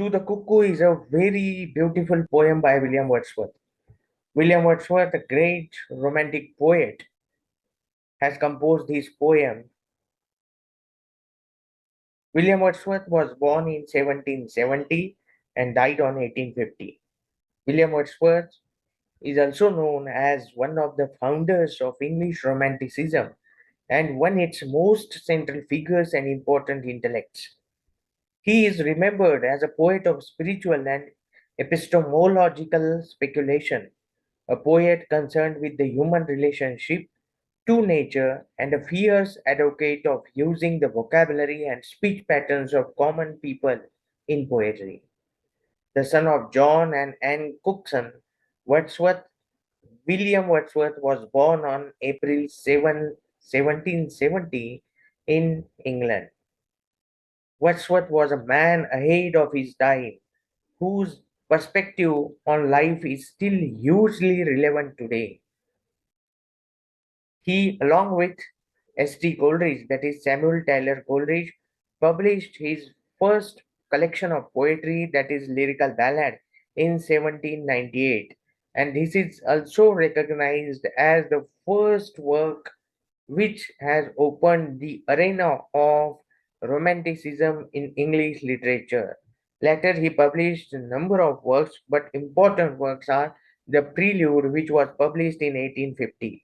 To the Cuckoo is a very beautiful poem by William Wordsworth. William Wordsworth, a great romantic poet, has composed his poem. William Wordsworth was born in 1770 and died on 1850. William Wordsworth is also known as one of the founders of English Romanticism and one of its most central figures and important intellects. He is remembered as a poet of spiritual and epistemological speculation, a poet concerned with the human relationship to nature, and a fierce advocate of using the vocabulary and speech patterns of common people in poetry. The son of John and Anne Cookson, Wordsworth, William Wordsworth was born on April 7, 1770 in England. Wordsworth was a man ahead of his time whose perspective on life is still hugely relevant today. He, along with S.T. Coleridge, that is Samuel Taylor Coleridge, published his first collection of poetry, that is Lyrical Ballad, in 1798. And this is also recognized as the first work which has opened the arena of Romanticism in English literature. Later, he published a number of works, but important works are The Prelude, which was published in 1850.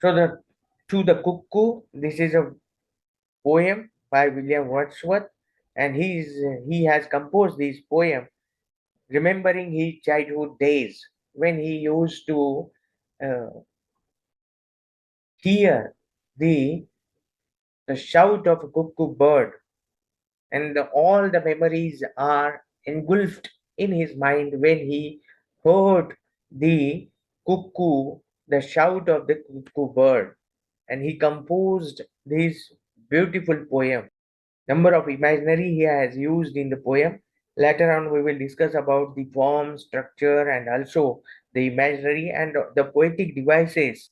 So, To the Cuckoo, this is a poem by William Wordsworth, and he has composed this poem remembering his childhood days when he used to uh, hear the, the shout of a cuckoo bird, and all the memories are engulfed in his mind when he heard the cuckoo, the shout of the cuckoo bird, and he composed this beautiful poem. Number of imaginary he has used in the poem. Later on, we will discuss about the form, structure, and also the imaginary and the poetic devices.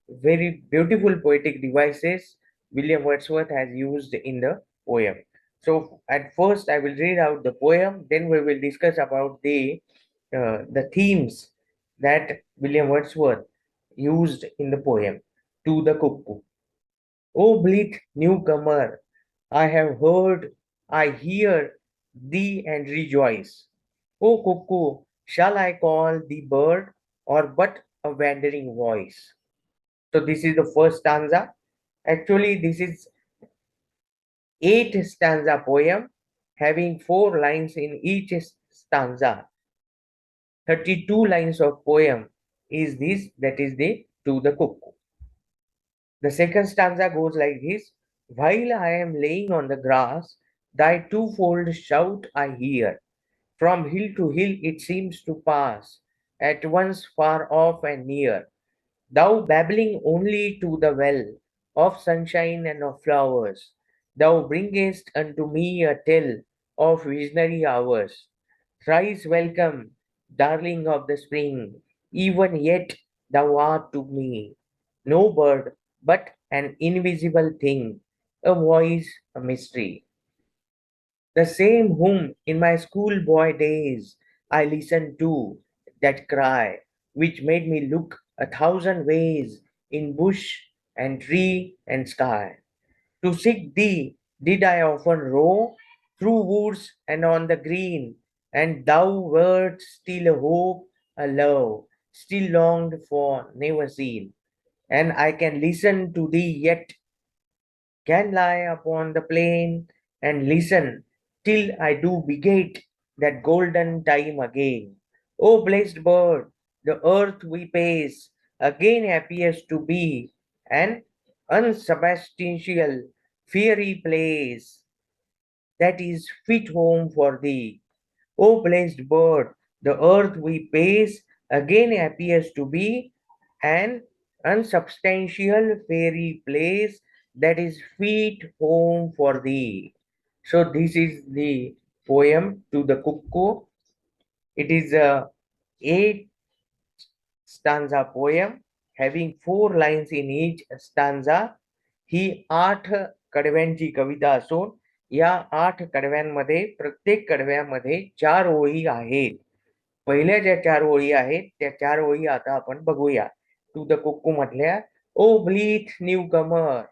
Very beautiful poetic devices William Wordsworth has used in the poem. So, at first, I will read out the poem. Then we will discuss about the themes that William Wordsworth used in the poem. To the Cuckoo. O bleak newcomer, I have heard, I hear thee and rejoice. O cuckoo, shall I call thee bird or but a wandering voice? So this is the first stanza. Actually, this is eight stanza poem having four lines in each stanza. 32 lines of poem is this, that is the To the Cuckoo. The second stanza goes like this: While I am laying on the grass, thy twofold shout I hear. From hill to hill it seems to pass, at once far off and near. Thou babbling only to the well of sunshine and of flowers, thou bringest unto me a tale of visionary hours. Thrice welcome, darling of the spring, even yet thou art to me no bird, but an invisible thing, a voice, a mystery. The same whom in my schoolboy days I listened to, that cry, which made me look a thousand ways in bush and tree and sky. To seek thee did I often roam through woods and on the green, and thou wert still a hope, a love, still longed for, never seen. And I can listen to thee yet, can lie upon the plain and listen till I do beget that golden time again. O blessed bird, the earth we pace again appears to be an unsubstantial, fairy place that is fit home for thee. O blessed bird, the earth we pace again appears to be an unsubstantial fairy place that is fit home for thee. So this is the poem To the Cuckoo. It is a eight stanza poem having four lines in each stanza. ही 8 कडव्यांची कविता असून या 8 कडव्यांमध्ये प्रत्येक कडव्यामध्ये 4 ओळी आहेत. पहिल्या ज्या 4 ओळी आहेत, त्या 4 ओळी आता आपण बघूया. टू द कुक्कू मधल्या, O blithe newcomer,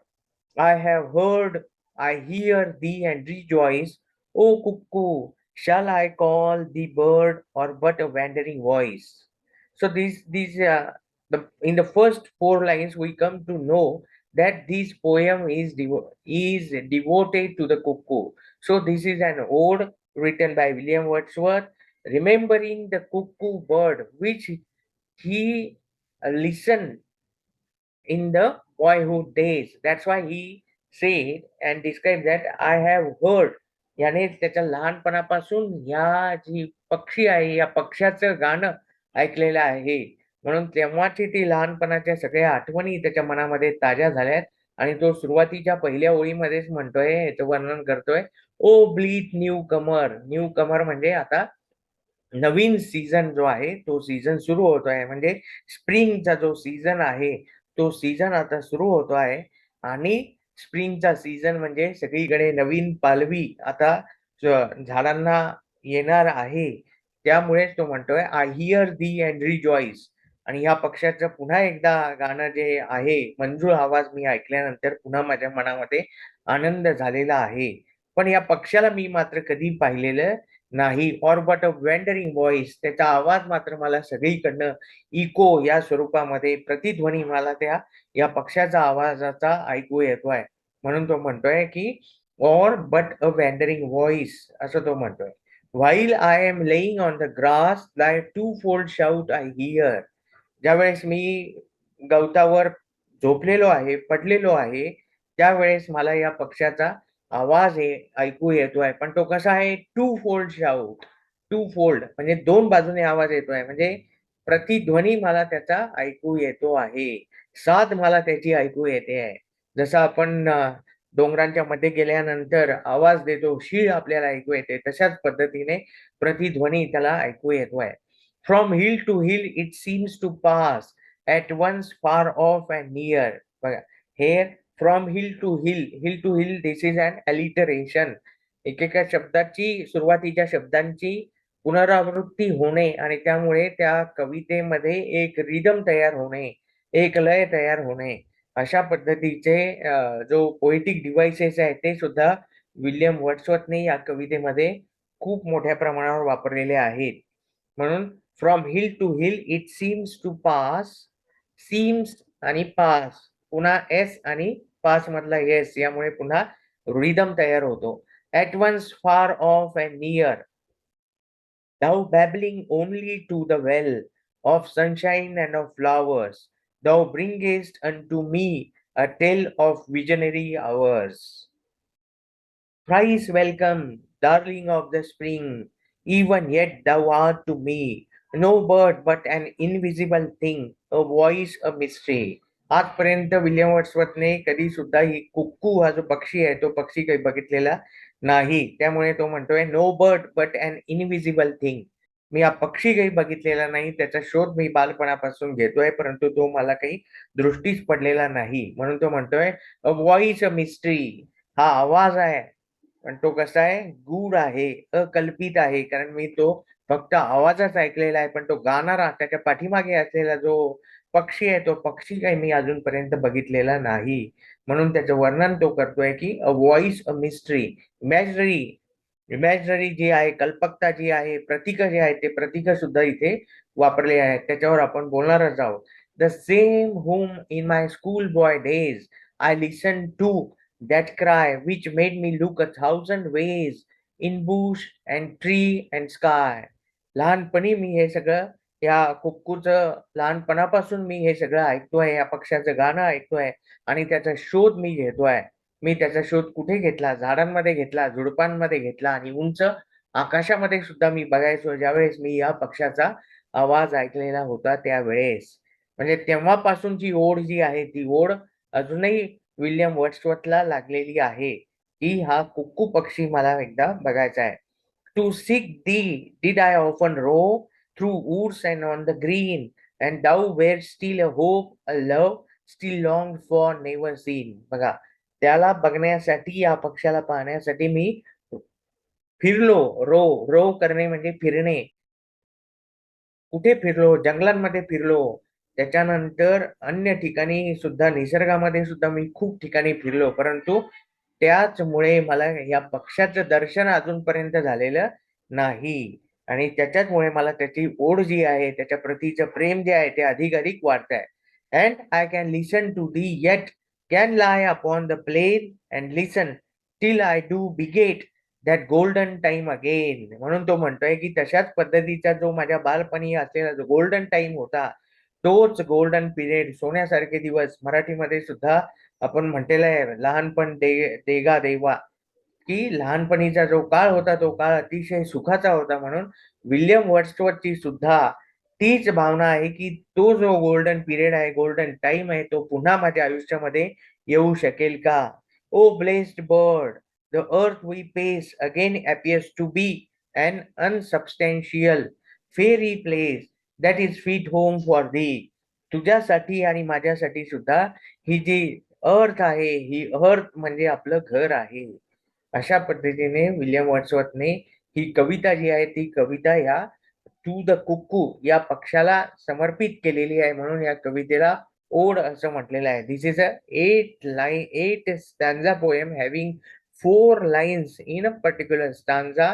I have heard, I hear thee and rejoice. O cuckoo, shall I call thee bird or but a wandering voice? So in the first 4 lines we come to know that this poem is devoted to the cuckoo. So this is an ode written by William Wordsworth, remembering the cuckoo bird which he listened in the boyhood days. That's why he said and described that I have heard. याने त्याच्या लहानपणापासून या जी पक्षी आहे या पक्ष्याचं गाणं ऐकलेलं आहे. म्हणून तेव्हाची ती लहानपणाच्या सगळ्या आठवणी त्याच्या मनामध्ये ताज्या झाल्यात आणि तो सुरुवातीच्या पहिल्या ओळीमध्येच म्हणतोय, याचं वर्णन करतोय, ओ ब्लीथ न्यू कमर. न्यू कमर म्हणजे आता नवीन सीझन जो आहे तो सीझन सुरू होतो आहे. म्हणजे स्प्रिंगचा जो सीझन आहे तो सीझन आता सुरू होतो आहे आणि स्प्रिंगचा सीझन म्हणजे सगळीकडे नवीन पालवी आता झाडांना येणार आहे. त्यामुळेच तो म्हणतोय आय हिअर दी अँड रिजॉईस. आणि ह्या पक्ष्याचं पुन्हा एकदा गाणं जे आहे, मंजूळ आवाज मी ऐकल्यानंतर पुन्हा माझ्या मनामध्ये आनंद झालेला आहे. पण या पक्ष्याला मी मात्र कधी पाहिलेलं नाही. Or but a wandering voice, त्याचा आवाज मात्र मला सगळीकडनं इको या स्वरूपामध्ये प्रतिध्वनी मला या पक्ष्याचा आवाजाचा ऐकू येतोय. म्हणून तो म्हणतोय की or but a wandering voice असं तो म्हणतोय. While I am lying on the grass thy to fold shout I hear. ज्यावेळेस मी गवतावर झोपलेलो आहे, पडलेलो आहे, त्यावेळेस मला या पक्ष्याचा आवाज ऐकू येतोय. पण तो कसा आहे? Two fold shout. Two fold म्हणजे 2 बाजूने आवाज येतोय. म्हणजे प्रतिध्वनी मला त्याचा ऐकू येतो आहे. साद मला त्याची ऐकू येते आहे. जसं आपण डोंगरांच्या मध्ये गेल्यानंतर आवाज देतो, शीळ आपल्याला ऐकू येते. तशाच पद्धतीने प्रतिध्वनी त्याला ऐकू येतोय. From hill to hill it seems to pass at once far off and near. बघा, here from hill to hill, hill to hill this is an alliteration. एकेका शब्दाची सुरुवातीच्या शब्दांची पुनरावृत्ती होणे आणि त्यामुळे त्या कवितेमध्ये एक रिदम तयार होणे, एक लय तयार होणे. अशा पद्धतीचे जो पोएटिक डिव्हाइसेस आहेत ते सुद्धा विल्यम वर्ड्सवर्थने या कवितेमध्ये खूप मोठ्या प्रमाणावर वापरलेले आहेत. म्हणून from hill to hill it seems to pass, seems आणि पास, पुन्हा एस आणि पास मधला येस यामुळे पुन्हा रिदम तयार होतो. At once far off and near, thou babbling only to the well of sunshine and of flowers, thou bringest unto me a tale of visionary hours. Thrice welcome, darling of the spring, even yet thou art to me no bird but an invisible thing, a voice, a mystery. आजपर्यंत William वर्ड्सवर्थने कधी सुद्धा ही कुक्कू हा जो पक्षी आहे तो पक्षी काही बघितलेला नाही. त्यामुळे तो म्हणतोय no bird but an invisible thing. मी हा पक्षी काही बघितलेला नाही, त्याचा शोध मी बालपणापासून घेतोय, परंतु तो मला काही दृष्टीस पडलेला नाही. म्हणून तो म्हणतोय अ व्हॉइस, अ मिस्ट्री. हा आवाज आहे पण तो कसा आहे? गूढ आहे, अकल्पित आहे. कारण मी तो फक्त आवाजच ऐकलेला आहे, पण तो गाणारा त्याच्या पाठीमागे असलेला जो पक्षी आहे, तो पक्षी काही मी अजूनपर्यंत बघितलेला नाही. म्हणून त्याचं वर्णन तो करतोय की a voice, a mystery. Imaginary imaginary जी आहे, कल्पकता जी आहे, प्रतीक जे आहेत, ते प्रतीक सुद्धा इथे वापरले आहेत. त्याच्यावर आपण बोलणारच आहोत. The same home in my school boy days I listen to that cry which made me look 1,000 ways in bush and tree and sky. लहानपणी मी हे सगळं या कुक्कूचं लहानपणापासून मी हे सगळं ऐकतोय, या पक्ष्याचं गाणं ऐकतोय आणि त्याचा शोध मी घेतोय. मी त्याचा शोध कुठे घेतला? झाडांमध्ये घेतला, झुडपांमध्ये घेतला आणि उंच आकाशामध्ये सुद्धा मी बघायचो ज्यावेळेस मी या पक्ष्याचा आवाज ऐकलेला होता त्यावेळेस. म्हणजे तेव्हापासूनची ओढ जी आहे ती ओढ अजूनही विल्यम वर्ड्सवर्थला लागलेली आहे, की हा कुक्कू पक्षी मला एकदा बघायचा आहे. To seek thee did I often rove through woods and on the green, and thou wert still a hope, a love still longed for, never seen. बघा, त्याला बघण्यासाठी, या पक्षाला पाहण्यासाठी मी फिरलो. रो करणे म्हणजे फिरणे. कुठे फिरलो? जंगलांमध्ये फिरलो. त्याच्यानंतर अन्य ठिकाणी सुद्धा, निसर्गामध्ये सुद्धा मी खूप ठिकाणी फिरलो. परंतु त्याचमुळे मला या पक्षाचं दर्शन अजूनपर्यंत झालेलं नाही. आणि त्याच्याचमुळे मला त्याची ओढ जी आहे, त्याच्या प्रतीचं प्रेम जे आहे, ते अधिक वाढत आहे. And I can listen to thee yet, can lie upon the plain and listen till I do beget that golden time again. म्हणून तो म्हणतोय की तशाच पद्धतीचा जो माझ्या बालपणी असलेला जो गोल्डन टाइम होता, तोच गोल्डन पिरियड, सोन्यासारखे दिवस, मराठीमध्ये सुद्धा आपण म्हटलेलं आहे, लहानपण देगा देवा, की लहानपणीचा जो काळ होता तो काळ अतिशय सुखाचा होता. म्हणून विल्यम वर्ड्सवर्थची सुद्धा तीच भावना आहे की तो जो गोल्डन पिरियड आहे, गोल्डन टाइम आहे, तो पुन्हा माझ्या आयुष्यामध्ये येऊ शकेल का? O blessed bird, the earth we pace again appears to be an unsubstantial fairy place that is fit home for thee. तुझ्यासाठी आणि माझ्यासाठी सुद्धा ही जी अर्थ आहे, ही अर्थ म्हणजे आपलं घर आहे. अशा पद्धतीने विल्यम वर्ड्सवर्थने ही कविता जी आहे, ती कविता या टू द कुक्कू या पक्षाला समर्पित केलेली आहे. म्हणून या कवितेला ओड असं म्हटलेलं आहे. This is a 8 stanza poem having 4 lines in a particular stanza,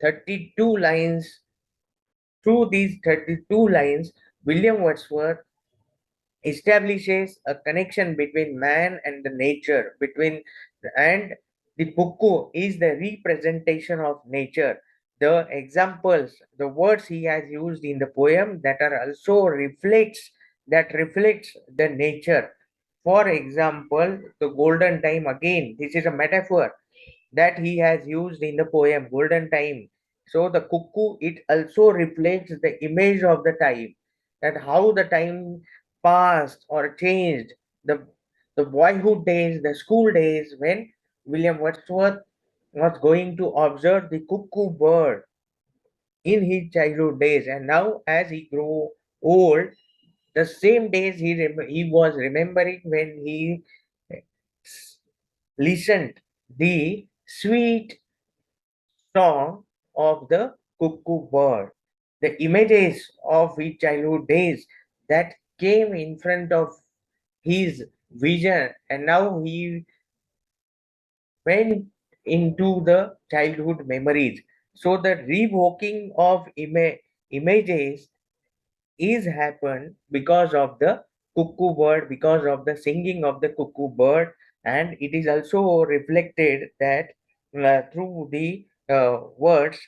32 lines. Through these 32 lines, William Wordsworth establishes a connection between man and the nature, between, and the cuckoo is the representation of nature. The examples, the words he has used in the poem that are also reflects the nature. For example, the golden time, again this is a metaphor that he has used in the poem golden time. So the cuckoo, it also reflects the image of the time, that how the time passed or changed, the boyhood days, the school days, when William Wordsworth was going to observe the cuckoo bird in his childhood days. And now as he grew old, the same days he was remembering when he listened the sweet song of the cuckoo bird. The images of his childhood days that came in front of his vision, and now he went into the childhood memories. So the revoking of images is happened because of the cuckoo bird, because of the singing of the cuckoo bird. And it is also reflected that through the words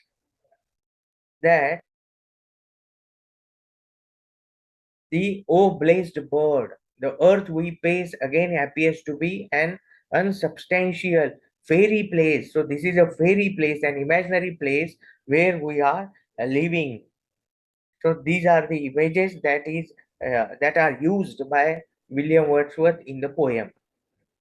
that the O blessed bird, the earth we pace again appears to be an unsubstantial fairy place. So this is a fairy place, an imaginary place where we are living. So these are the images that are used by William Wordsworth in the poem.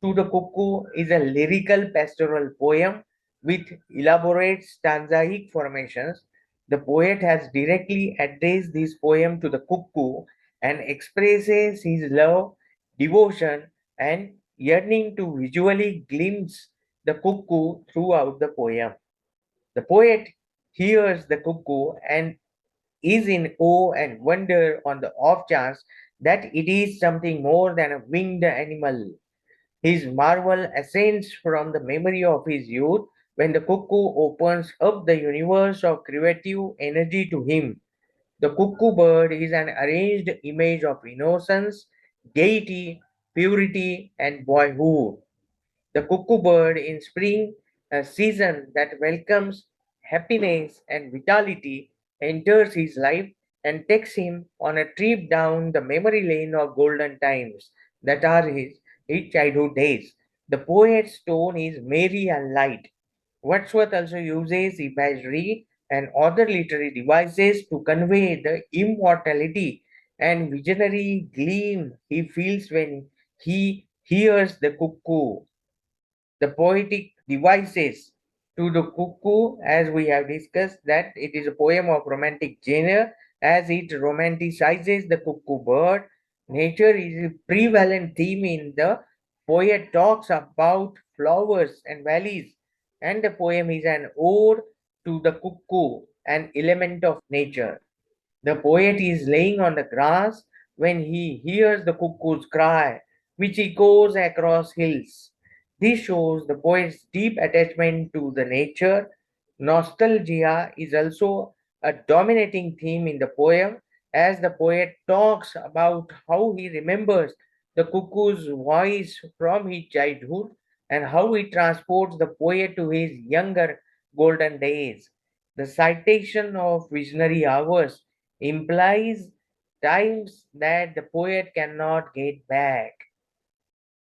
To the Cuckoo is a lyrical pastoral poem with elaborate stanzaic formations. The poet has directly addressed this poem to the cuckoo and expresses his love, devotion, and yearning to visually glimpse the cuckoo throughout the poem. The poet hears the cuckoo and is in awe and wonder on the off chance that it is something more than a winged animal. His marvel ascends from the memory of his youth when the cuckoo opens up the universe of creative energy to him. The cuckoo bird is an arranged image of innocence, gaiety, purity, and boyhood. The cuckoo bird in spring, a season that welcomes happiness and vitality, enters his life and takes him on a trip down the memory lane of golden times that are his childhood days. The poet's tone is merry and light. Wordsworth also uses imagery and other literary devices to convey the immortality and visionary gleam he feels when he hears the cuckoo. The poetic devices to the cuckoo, as we have discussed, that it is a poem of romantic genre, as it romanticizes the cuckoo bird. Nature is a prevalent theme in the poet talks about flowers and valleys, and the poem is an ode to the cuckoo, an element of nature. The poet is laying on the grass when he hears the cuckoo's cry, which echoes across hills. This shows the poet's deep attachment to the nature. Nostalgia is also a dominating theme in the poem, as the poet talks about how he remembers the cuckoo's voice from his childhood and how it transports the poet to his younger golden days. The citation of visionary hours implies times that the poet cannot get back.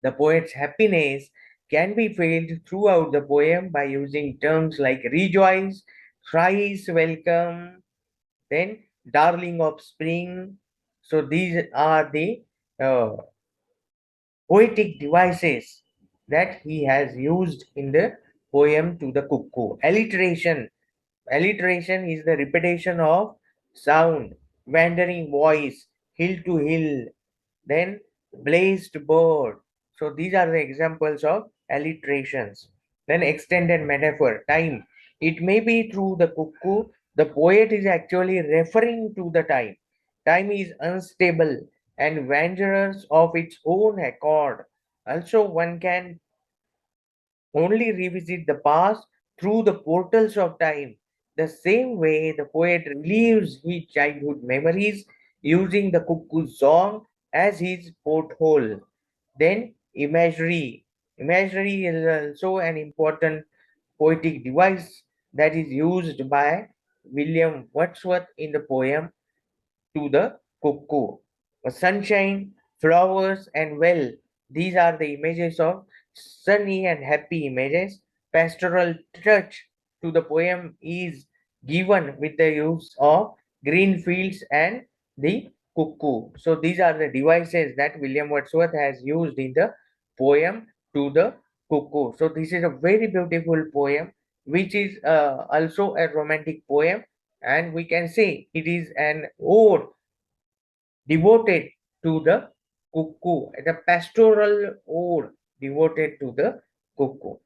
The poet's happiness can be felt throughout the poem by using terms like rejoice, thrice welcome, then darling of spring. So these are the uh, poetic devices that he has used in the poem to the cuckoo. Alliteration. Alliteration is the repetition of sound, wandering voice, hill to hill, then blazed bird. So these are the examples of alliterations. Then extended metaphor, time. It may be through the cuckoo, the poet is actually referring to the time. Time is unstable and wanders of its own accord. Also, one can only revisit the past through the portals of time. The same way the poet relives his childhood memories using the cuckoo song as his porthole. Then imagery. Imagery is also an important poetic device that is used by William Wordsworth in the poem to the cuckoo. Sunshine, flowers, and well. These are the images of sunny and happy images. Pastoral touch to the poem is given with the use of green fields and the cuckoo. So these are the devices that William Wordsworth has used in the poem to the cuckoo. So this is a very beautiful poem, which is also a romantic poem, and we can say it is an ode devoted to the cuckoo, the pastoral ode devoted to the cuckoo.